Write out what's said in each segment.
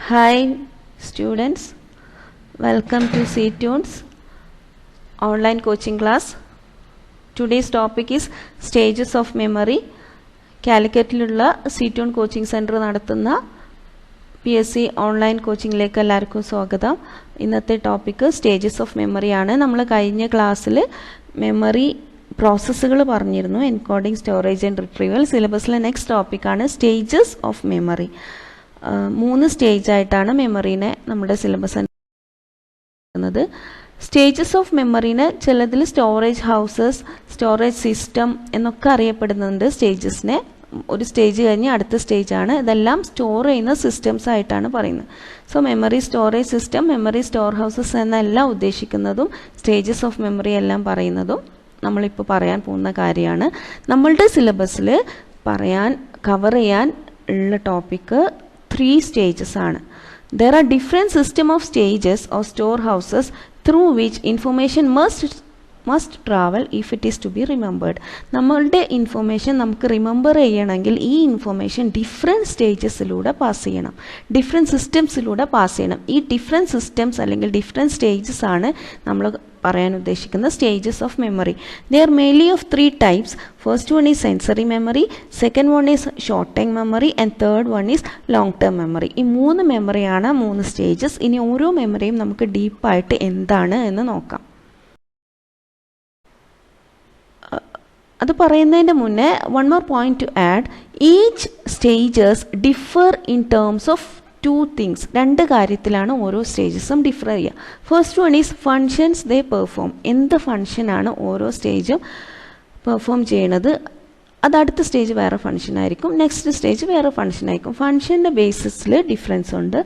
Hi students, welcome to CTunes online coaching class. Today's topic is stages of memory. കാലിക്കറ്റിലുള്ള CTune coaching centre നടത്തുന്ന PSC online കോച്ചിങ്ങിലേക്ക് എല്ലാവർക്കും സ്വാഗതം. ഇന്നത്തെ topic stages of memory ആണ്. നമ്മൾ കഴിഞ്ഞ ക്ലാസ്സിൽ മെമ്മറി പ്രോസസ്സുകൾ പറഞ്ഞിരുന്നു, എൻകോഡിംഗ്, സ്റ്റോറേജ് ആൻഡ് റിട്രീവൽ. സിലബസിലെ നെക്സ്റ്റ് ടോപ്പിക്കാണ് സ്റ്റേജസ് ഓഫ് മെമ്മറി. 3 സ്റ്റേജ് ആയിട്ടാണ് മെമ്മറീനെ നമ്മുടെ സിലബസ് ത്. സ്റ്റേജസ് ഓഫ് മെമ്മറീനെ ചിലതിൽ സ്റ്റോറേജ് ഹൗസസ്, സ്റ്റോറേജ് സിസ്റ്റം എന്നൊക്കെ അറിയപ്പെടുന്നുണ്ട്. സ്റ്റേജസിനെ ഒരു സ്റ്റേജ് കഴിഞ്ഞ് അടുത്ത സ്റ്റേജാണ്. ഇതെല്ലാം സ്റ്റോർ ചെയ്യുന്ന സിസ്റ്റംസ് ആയിട്ടാണ് പറയുന്നത്. So memory storage system, memory store houses എന്നെല്ലാം ഉദ്ദേശിക്കുന്നതും സ്റ്റേജസ് ഓഫ് മെമ്മറി എല്ലാം പറയുന്നതും നമ്മളിപ്പോൾ പറയാൻ പോകുന്ന കാര്യമാണ്. നമ്മളുടെ സിലബസിൽ കവർ ചെയ്യാൻ ഉള്ള ടോപ്പിക്ക് 3 സ്റ്റേജസ് ആണ്. There are different system of stages or storehouses through which information must travel if it is to be remembered. നമ്മളുടെ ഇൻഫർമേഷൻ നമുക്ക് റിമെമ്പർ ചെയ്യണമെങ്കിൽ ഈ ഇൻഫർമേഷൻ ഡിഫറെൻറ്റ് സ്റ്റേജസിലൂടെ പാസ് ചെയ്യണം, ഡിഫറെൻറ്റ് സിസ്റ്റംസിലൂടെ പാസ് ചെയ്യണം. ഈ ഡിഫറെൻറ്റ് സിസ്റ്റംസ് അല്ലെങ്കിൽ ഡിഫറെൻറ്റ് സ്റ്റേജസ് ആണ് നമ്മൾ പറയാൻ ഉദ്ദേശിക്കുന്ന stages of memory. They are mainly of 3 types. First one is sensory memory, second one is short time memory and third one is long term memory. ഈ 3 മെമ്മറിയാണ് 3 stages. ഇനി ഓരോ മെമ്മറിയും നമുക്ക് ഡീപ്പായിട്ട് എന്താണ് എന്ന് നോക്കാം. അത് പറയുന്നതിൻ്റെ മുന്നേ one more point two add. Each stages differ in terms of 2 things. 2 കാര്യത്തിലാണ് ഓരോ സ്റ്റേജസും ഡിഫർ ചെയ്യുക. First one is functions they perform. എന്ത് ഫങ്ഷനാണ് ഓരോ സ്റ്റേജും പെർഫോം ചെയ്യണത്, അത് അടുത്ത സ്റ്റേജ് വേറെ ഫങ്ഷൻ ആയിരിക്കും, നെക്സ്റ്റ് സ്റ്റേജ് വേറെ ഫങ്ഷൻ ആയിരിക്കും. ഫങ്ഷൻ്റെ ബേസിസിൽ ഡിഫറൻസ് ഉണ്ട്.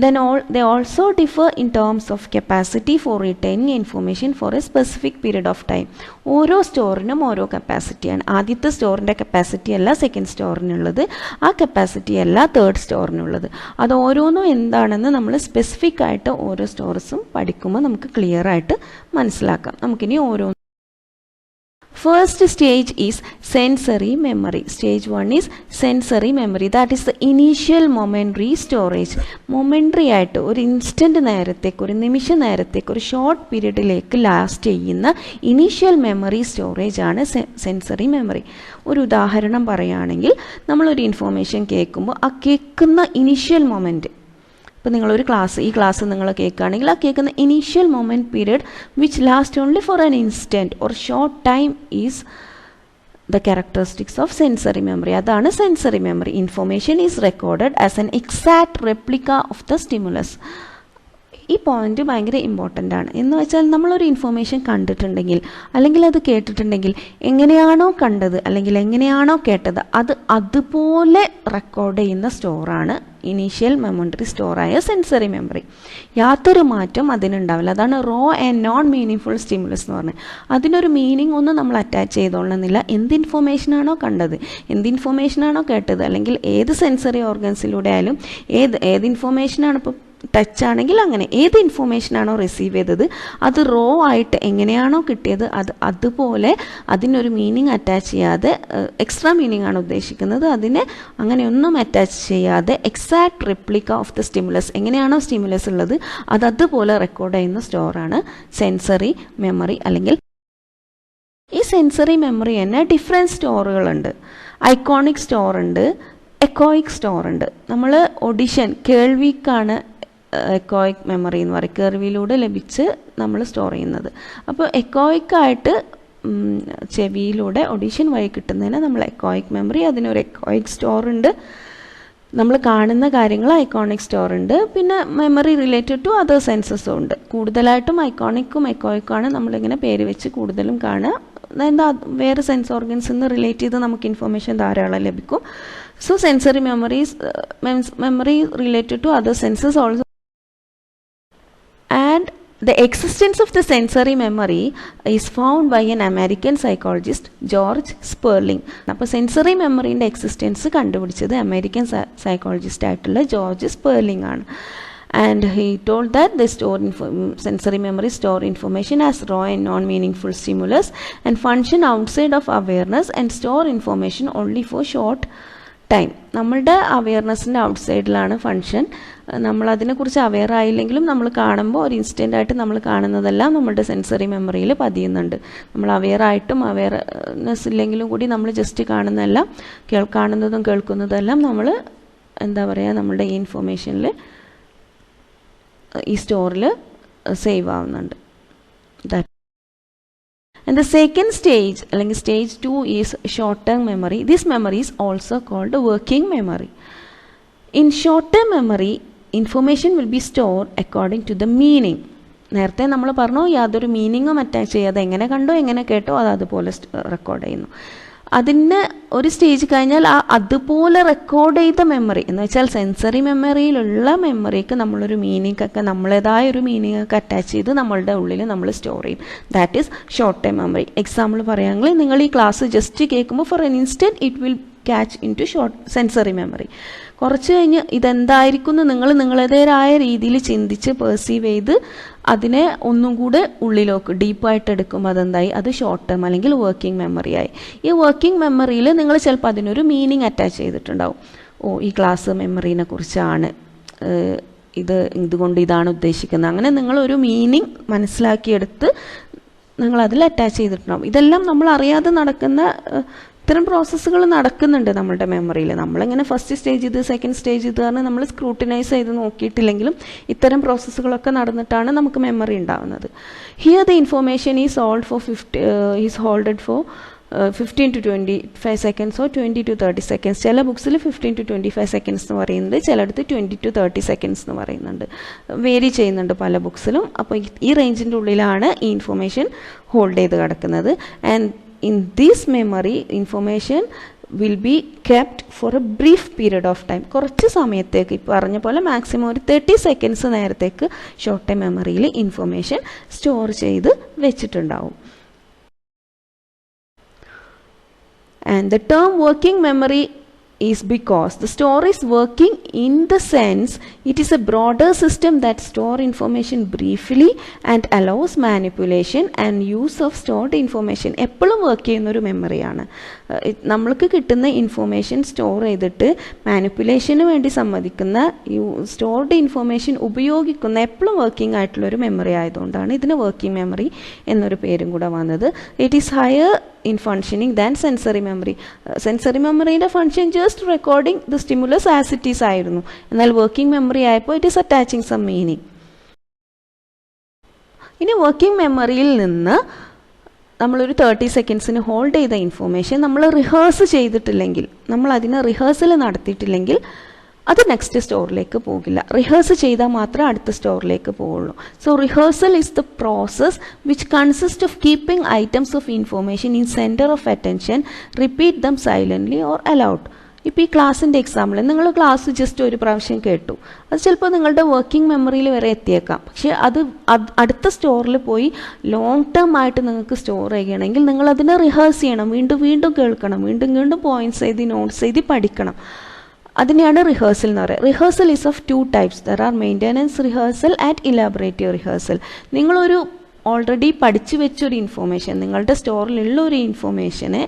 Then they also differ in terms of capacity for retaining information for a specific period of time. ഓരോ സ്റ്റോറിനും ഓരോ കപ്പാസിറ്റിയാണ്. ആദ്യത്തെ സ്റ്റോറിൻ്റെ കപ്പാസിറ്റി അല്ല സെക്കൻഡ് സ്റ്റോറിനുള്ളത്, ആ കപ്പാസിറ്റി അല്ല തേർഡ് സ്റ്റോറിനുള്ളത്. അത് ഓരോന്നും എന്താണെന്ന് നമ്മൾ സ്പെസിഫിക് ആയിട്ട് ഓരോ സ്റ്റോറസും പഠിക്കുമ്പോൾ നമുക്ക് ക്ലിയർ ആയിട്ട് മനസ്സിലാക്കാം. നമുക്കിനി ഓരോ First stage is sensory memory. Stage 1 is sensory memory. That is the initial momentary storage. Momentary ആയിട്ട് ഒരു ഇൻസ്റ്റൻറ്റ് നേരത്തേക്ക്, ഒരു നിമിഷ നേരത്തേക്ക്, ഒരു ഷോർട്ട് പീരീഡിലേക്ക് ലാസ്റ്റ് ചെയ്യുന്ന ഇനീഷ്യൽ മെമ്മറി സ്റ്റോറേജ് ആണ് സെൻസറി മെമ്മറി. ഒരു ഉദാഹരണം പറയുകയാണെങ്കിൽ, നമ്മളൊരു ഇൻഫോർമേഷൻ കേൾക്കുമ്പോൾ ആ കേൾക്കുന്ന ഇനീഷ്യൽ മൊമെൻറ്റ്, ഇപ്പോൾ നിങ്ങളൊരു ഈ ക്ലാസ് നിങ്ങൾ കേൾക്കുകയാണെങ്കിൽ ആ കേൾക്കുന്ന initial moment period which last only for an instant or short time is the characteristics of sensory memory. അതാണ് sensory memory. Information is recorded as an exact replica of the stimulus. ഈ point ഭയങ്കര important ആണ്. എന്ന് വെച്ചാൽ നമ്മളൊരു information കണ്ടിട്ടുണ്ടെങ്കിൽ അല്ലെങ്കിൽ അത് കേട്ടിട്ടുണ്ടെങ്കിൽ എങ്ങനെയാണോ കണ്ടത് അല്ലെങ്കിൽ എങ്ങനെയാണോ കേട്ടത് അത് അതുപോലെ റെക്കോർഡ് ചെയ്യുന്ന സ്റ്റോറാണ് ഇനീഷ്യൽ മെമ്മറി സ്റ്റോറായ സെൻസറി മെമ്മറി. യാതൊരു മാറ്റം അതിനുണ്ടാവില്ല. അതാണ് raw and non meaningful stimulus എന്ന് പറഞ്ഞത്. അതിനൊരു മീനിങ് ഒന്നും നമ്മൾ അറ്റാച്ച് ചെയ്തോളണമെന്നില്ല. എന്ത് ഇൻഫർമേഷനാണോ കണ്ടത്, എന്ത് ഇൻഫർമേഷനാണോ കേട്ടത്, അല്ലെങ്കിൽ ഏത് സെൻസറി ഓർഗൻസിലൂടെ ആയാലും ഏത് ഇൻഫർമേഷനാണ്, ഇപ്പോൾ ടച്ച് ആണെങ്കിൽ അങ്ങനെ ഏത് ഇൻഫർമേഷനാണോ റിസീവ് ചെയ്തത് അത് റോ ആയിട്ട് എങ്ങനെയാണോ കിട്ടിയത് അത് അതുപോലെ അതിനൊരു മീനിങ് അറ്റാച്ച് ചെയ്യാതെ, എക്സ്ട്രാ മീനിങ് ആണ് ഉദ്ദേശിക്കുന്നത്, അതിനെ അങ്ങനെയൊന്നും അറ്റാച്ച് ചെയ്യാതെ exact replica of the stimulus, എങ്ങനെയാണോ സ്റ്റിമുലസ് ഉള്ളത് അത് അതുപോലെ റെക്കോർഡ് ചെയ്യുന്ന സ്റ്റോറാണ് സെൻസറി മെമ്മറി. അല്ലെങ്കിൽ ഈ സെൻസറി മെമ്മറി തന്നെ ഡിഫറെൻറ്റ് സ്റ്റോറുകളുണ്ട്. ഐക്കോണിക് സ്റ്റോർ ഉണ്ട്, എക്കോയിക് സ്റ്റോർ ഉണ്ട്. നമ്മൾ ഓഡിഷൻ, കേൾവിക്കാണ് എക്കോയിക് മെമ്മറി എന്ന് പറയും, കേൾവിയിലൂടെ ലഭിച്ച് നമ്മൾ സ്റ്റോർ ചെയ്യുന്നത്. അപ്പോൾ എക്കോയിക്കായിട്ട് ചെവിയിലൂടെ ഓഡിഷൻ വഴി കിട്ടുന്നതിന് നമ്മൾ എക്കോയിക് മെമ്മറി, അതിനൊരു എക്കോയിക് സ്റ്റോർ ഉണ്ട്. നമ്മൾ കാണുന്ന കാര്യങ്ങൾ ഐക്കോണിക് സ്റ്റോർ ഉണ്ട്. പിന്നെ മെമ്മറി റിലേറ്റഡ് ടു അതർ സെൻസസും ഉണ്ട്. കൂടുതലായിട്ടും ഐക്കോണിക്കും എക്കോയിക്കുമാണ് നമ്മളിങ്ങനെ പേര് വെച്ച് കൂടുതലും കാണുക. എന്താ, വേറെ സെൻസ് ഓർഗൻസിൽ നിന്ന് റിലേറ്റ് ചെയ്ത് നമുക്ക് ഇൻഫർമേഷൻ ധാരാളം ലഭിക്കും. So sensory memory related to other senses also. And the existence of the sensory memory is found by an American psychologist, George Sperling. അപ്പോൾ സെൻസറി മെമ്മറിൻ്റെ എക്സിസ്റ്റൻസ് കണ്ടുപിടിച്ചത് അമേരിക്കൻ സൈക്കോളജിസ്റ്റ് ആയിട്ടുള്ള ജോർജ് സ്പെർലിംഗ് ആണ്. And he told that the sensory memory store information as raw and non-meaningful stimulus and function outside of awareness and store information only for short time. നമ്മളുടെ അവെയർനെസ്സിൻ്റെ ഔട്ട്സൈഡിലാണ് function. നമ്മളതിനെക്കുറിച്ച് aware ആയില്ലെങ്കിലും നമ്മൾ കാണുമ്പോൾ ഒരു ഇൻസ്റ്റൻ്റായിട്ട് നമ്മൾ കാണുന്നതെല്ലാം നമ്മുടെ sensory മെമ്മറിയിൽ പതിയുന്നുണ്ട്. നമ്മൾ അവെയർ ആയിട്ടും അവെയർനെസ് ഇല്ലെങ്കിലും കൂടി നമ്മൾ ജസ്റ്റ് കാണുന്നതെല്ലാം കാണുന്നതും കേൾക്കുന്നതെല്ലാം നമ്മൾ എന്താ പറയുക, നമ്മളുടെ ഈ ഇൻഫോർമേഷനിൽ ഈ സ്റ്റോറിൽ സേവ് ആവുന്നുണ്ട്. And the second stage, അല്ലെങ്കിൽ stage 2 is short-term memory. This memory is also called working memory. In short-term memory, information will be stored according to the meaning. നേരത്തെ നമ്മൾ പറഞ്ഞു യാതൊരു മീനിങ്ങും അറ്റാച്ച് ചെയ്യാതെ എങ്ങനെ കണ്ടോ എങ്ങനെ കേട്ടോ അത് അതുപോലെ റെക്കോർഡ് ചെയ്യുന്നു. അതിന് ഒരു സ്റ്റേജ് കഴിഞ്ഞാൽ അതുപോലെ റെക്കോർഡ് ചെയ്ത മെമ്മറി എന്ന് വെച്ചാൽ സെൻസറി മെമ്മറിയിലുള്ള മെമ്മറിക്ക് നമ്മളൊരു മീനിങ് ഒക്കെ നമ്മളേതായ ഒരു മീനിങ് ഒക്കെ അറ്റാച്ച് ചെയ്ത് നമ്മളുടെ ഉള്ളിൽ നമ്മൾ സ്റ്റോർ ചെയ്യും. That is short time memory. Example പറയുകയാണെങ്കിൽ നിങ്ങൾ ഈ ക്ലാസ് ജസ്റ്റ് കേൾക്കുമ്പോൾ for an instant it will catch into sensory memory. കുറച്ച് കഴിഞ്ഞ് ഇതെന്തായിരിക്കും എന്ന് നിങ്ങൾ നിങ്ങളുടേതായ രീതിയിൽ ചിന്തിച്ച് പെർസീവ് ചെയ്ത് അതിനെ ഒന്നും കൂടെ ഉള്ളിലേക്ക് ഡീപ്പായിട്ട് എടുക്കുമ്പോൾ അതെന്തായി, അത് ഷോർട്ട് ടേം അല്ലെങ്കിൽ വർക്കിംഗ് മെമ്മറിയായി. ഈ വർക്കിംഗ് മെമ്മറിയിൽ നിങ്ങൾ ചിലപ്പോൾ അതിനൊരു മീനിങ് അറ്റാച്ച് ചെയ്തിട്ടുണ്ടാവും. ഈ ക്ലാസ് മെമ്മറീനെ കുറിച്ചാണ്, ഇതുകൊണ്ട് ഇതാണ് ഉദ്ദേശിക്കുന്നത്. അങ്ങനെ നിങ്ങളൊരു മീനിങ് മനസ്സിലാക്കിയെടുത്ത് നിങ്ങളതിൽ അറ്റാച്ച് ചെയ്തിട്ടുണ്ടാവും. ഇതെല്ലാം നമ്മൾ അറിയാതെ നടക്കുന്ന ഇത്തരം പ്രോസസ്സുകൾ നടക്കുന്നുണ്ട് നമ്മളുടെ മെമ്മറിയിൽ. നമ്മളിങ്ങനെ ഫസ്റ്റ് സ്റ്റേജ് ഇത് സെക്കൻഡ് സ്റ്റേജ് ഇത് പറഞ്ഞാൽ നമ്മൾ സ്ക്രൂട്ടിനൈസ് ചെയ്ത് നോക്കിയിട്ടില്ലെങ്കിലും ഇത്തരം പ്രോസസ്സുകളൊക്കെ നടന്നിട്ടാണ് നമുക്ക് മെമ്മറി ഉണ്ടാകുന്നത്. Here the information is holded for 15 to 25 seconds or 20 to 30 seconds. ചില ബുക്സിൽ 15 to 25 seconds എന്ന് പറയുന്നുണ്ട്, ചിലയിടത്ത് 20 to 30 seconds എന്ന് പറയുന്നുണ്ട്. വേരി ചെയ്യുന്നുണ്ട് പല ബുക്സിലും. അപ്പോൾ ഈ റേഞ്ചിൻ്റെ ഉള്ളിലാണ് ഈ ഇൻഫോർമേഷൻ ഹോൾഡ് ചെയ്ത് കിടക്കുന്നത്. And in this memory information will be kept for a brief period of time. കുറച്ച് സമയത്തേക്ക്, ഇപ്പോൾ പറഞ്ഞ പോലെ മാക്സിമം ഒരു 30 seconds നേരത്തേക്ക് ഷോർട്ട് ടൈം മെമ്മറിയിൽ ഇൻഫോർമേഷൻ സ്റ്റോർ ചെയ്ത് വെച്ചിട്ടുണ്ടാവും. And the term working memory is because the store is working in the sense it is a broader system that store information briefly and allows manipulation and use of stored information. എപ്പോഴും work ചെയ്യുന്നൊരു മെമ്മറിയാണ്. നമ്മൾക്ക് കിട്ടുന്ന information store ചെയ്തിട്ട് മാനിപ്പുലേഷന് വേണ്ടി സമ്മതിക്കുന്ന stored information ഉപയോഗിക്കുന്ന എപ്പോഴും working ആയിട്ടുള്ളൊരു മെമ്മറി ആയതുകൊണ്ടാണ് ഇതിന് വർക്കിംഗ് മെമ്മറി എന്നൊരു പേരും കൂടെ വന്നത്. It is higher in functioning than sensory memory. Sensory memoryയുടെ function just recording the stimulus as it is ആയിരുന്നു. എന്നാൽ വർക്കിംഗ് മെമ്മറി ആയപ്പോൾ it is attaching some meaning. ഇനി വർക്കിംഗ് മെമ്മറിയിൽ നിന്ന് നമ്മളൊരു 30 secondsന് ഹോൾഡ് ചെയ്ത ഇൻഫോർമേഷൻ നമ്മൾ റിഹേഴ്സ് ചെയ്തിട്ടില്ലെങ്കിൽ, നമ്മൾ അതിനെ റിഹേഴ്സൽ നടത്തിയിട്ടില്ലെങ്കിൽ അത് നെക്സ്റ്റ് സ്റ്റോറിലേക്ക് പോകില്ല. റിഹേഴ്സ് ചെയ്താൽ മാത്രമേ അടുത്ത സ്റ്റോറിലേക്ക് പോവുള്ളൂ. So rehearsal is the process which consist of keeping items of information in centre of attention, repeat dum silently or allowed. ഇപ്പോൾ ഈ ക്ലാസ്സിൻ്റെ എക്സാമ്പിൾ, നിങ്ങൾ ക്ലാസ് ജസ്റ്റ് ഒരു പ്രാവശ്യം കേട്ടു, അത് ചിലപ്പോൾ നിങ്ങളുടെ വർക്കിംഗ് മെമ്മറിയിൽ വരെ എത്തിയേക്കാം. പക്ഷേ അത് അടുത്ത സ്റ്റോറിൽ പോയി ലോങ് ടേം ആയിട്ട് നിങ്ങൾക്ക് സ്റ്റോർ ചെയ്യണമെങ്കിൽ നിങ്ങളതിനെ റിഹേഴ്സ് ചെയ്യണം, വീണ്ടും വീണ്ടും കേൾക്കണം, വീണ്ടും വീണ്ടും പോയിൻറ്റ്സ് എഴുതി നോട്ട്സ് എഴുതി പഠിക്കണം. അതിനെയാണ് റിഹേഴ്സൽ എന്ന് പറയുക. Rehearsal is of 2 types. There are maintenance rehearsal and elaborative rehearsal. നിങ്ങളൊരു ഓൾറെഡി പഠിച്ചു വെച്ചൊരു ഇൻഫോർമേഷൻ, നിങ്ങളുടെ സ്റ്റോറിലുള്ള ഒരു ഇൻഫോർമേഷനെ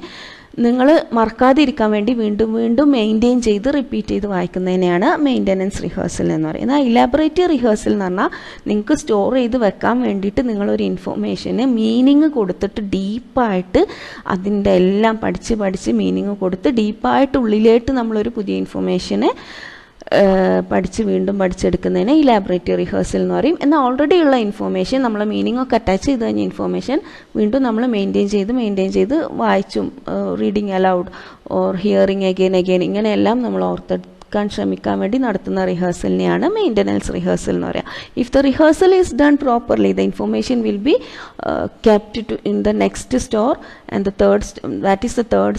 നിങ്ങൾ മറക്കാതിരിക്കാൻ വേണ്ടി വീണ്ടും വീണ്ടും മെയിൻറ്റെയിൻ ചെയ്ത് റിപ്പീറ്റ് ചെയ്ത് വായിക്കുന്നതിനെയാണ് മെയിൻ്റനൻസ് റിഹേഴ്സൽ എന്ന് പറയുന്നത്. ഇലാബറേറ്റീവ് റിഹേഴ്സൽ എന്ന് പറഞ്ഞാൽ നിങ്ങൾക്ക് സ്റ്റോർ ചെയ്ത് വെക്കാൻ വേണ്ടിയിട്ട് നിങ്ങളൊരു ഇൻഫോർമേഷന് മീനിങ് കൊടുത്തിട്ട് ഡീപ്പായിട്ട് അതിൻ്റെ എല്ലാം പഠിച്ച് മീനിങ് കൊടുത്ത് ഡീപ്പായിട്ട് ഉള്ളിലേട്ട് നമ്മളൊരു പുതിയ ഇൻഫോർമേഷനെ വീണ്ടും പഠിച്ചെടുക്കുന്നതിന് ഇലാബറേറ്റീവ് റിഹേഴ്സൽ എന്ന് പറയും. എന്നാൽ ഓൾറെഡി ഉള്ള ഇൻഫോർമേഷൻ നമ്മൾ മീനിങ് ഒക്കെ അറ്റാച്ച് ചെയ്ത് കഴിഞ്ഞ ഇൻഫോർമേഷൻ വീണ്ടും നമ്മൾ മെയിൻറ്റെയിൻ ചെയ്ത് വായിച്ചും reading allowed or hearing again ഇങ്ങനെയെല്ലാം നമ്മൾ ഓർത്തെടുക്കാൻ ശ്രമിക്കാൻ വേണ്ടി നടത്തുന്ന റിഹേഴ്സലിനെയാണ് മെയിൻ്റനൻസ് റിഹേഴ്സൽ എന്ന് പറയുക. If the rehearsal is done properly the information will be kept in the next store, and that is the third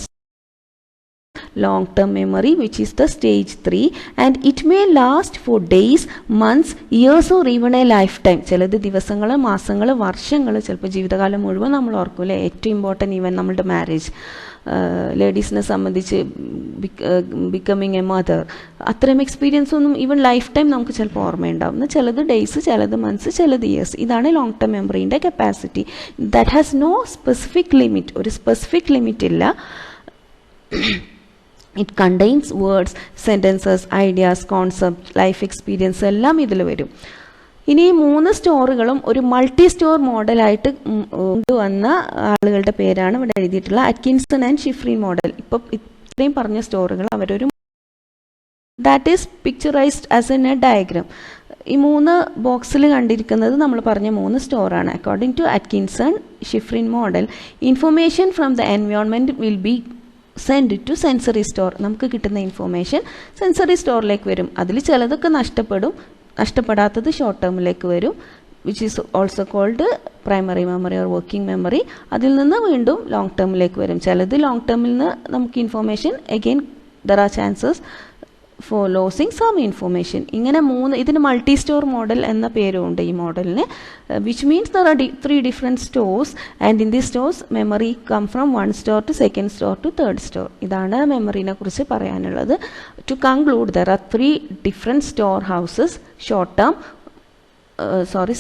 long term memory, which is the stage 3, and it may last for days, months, years or even a lifetime. ചിലത് ദിവസങ്ങൾ, മാസങ്ങൾ, വർഷങ്ങൾ, ചിലപ്പോൾ ജീവിതകാലം മുഴുവൻ നമ്മൾ ഓർക്കൂലേ. ഏറ്റവും important even നമ്മളുടെ മാരേജ്, ലേഡീസിനെ സംബന്ധിച്ച് ബിക്കമിങ് എ മദർ, അത്രയും എക്സ്പീരിയൻസ് ഒന്നും ഈവൻ ലൈഫ് ടൈം നമുക്ക് ചിലപ്പോൾ ഓർമ്മയുണ്ടാവും. ചിലത് ഡേയ്സ്, ചിലത് മന്ത്സ്, ചിലത് ഇയേഴ്സ്. ഇതാണ് ലോങ് ടേം മെമ്മറീൻ്റെ capacity. That has no specific limit. ഒരു സ്പെസിഫിക് ലിമിറ്റ് ഇല്ല. It contains words, sentences, ideas, concept, life experience എല്ലാം ഇതിൽ വരും. ഇനി ഈ 3 സ്റ്റോറുകളും ഒരു മൾട്ടി സ്റ്റോർ മോഡലായിട്ട് കൊണ്ടുവന്ന ആളുകളുടെ പേരാണ് ഇവിടെ എഴുതിയിട്ടുള്ള അറ്റ്കിൻസൺ ആൻഡ് ഷിഫ്രിൻ മോഡൽ. ഇപ്പം ഇത്രയും പറഞ്ഞ സ്റ്റോറുകൾ അവരൊരു that is picturised as an a diagram. ഈ 3 ബോക്സിൽ കണ്ടിരിക്കുന്നത് നമ്മൾ പറഞ്ഞ 3 സ്റ്റോറാണ്. According to Atkinson Shiffrin model, information from the environment will be send to sensory store. നമുക്ക് കിട്ടുന്ന ഇൻഫർമേഷൻ സെൻസറി സ്റ്റോറിലേക്ക് വരും. അതിൽ ചിലതൊക്കെ നഷ്ടപ്പെടും, നഷ്ടപ്പെടാത്തത് ഷോർട്ട് ടേമിലേക്ക് വരും, which is also called primary memory or working memory. അതിൽ നിന്ന് വീണ്ടും ലോങ് ടേമിലേക്ക് വരും. ചിലത് ലോങ് ടേമിൽ നിന്ന് നമുക്ക് information again there are chances for losing some information. ഇങ്ങനെ 3, ഇതിന് മൾട്ടി സ്റ്റോർ മോഡൽ എന്ന പേരുണ്ട് ഈ മോഡലിന്. Which means there are 3 different stores and in the stores memory come from 1 store to 2nd store to 3rd store. ഇതാണ് മെമ്മറിനെ കുറിച്ച് പറയാനുള്ളത്. To conclude, there are 3 different store houses: short term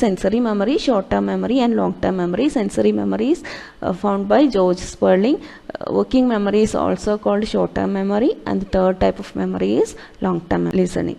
sensory memory, short term memory and long term memory. Sensory memory is found by George Sperling. Working memory is also called short term memory, and the third type of memory is long term listening.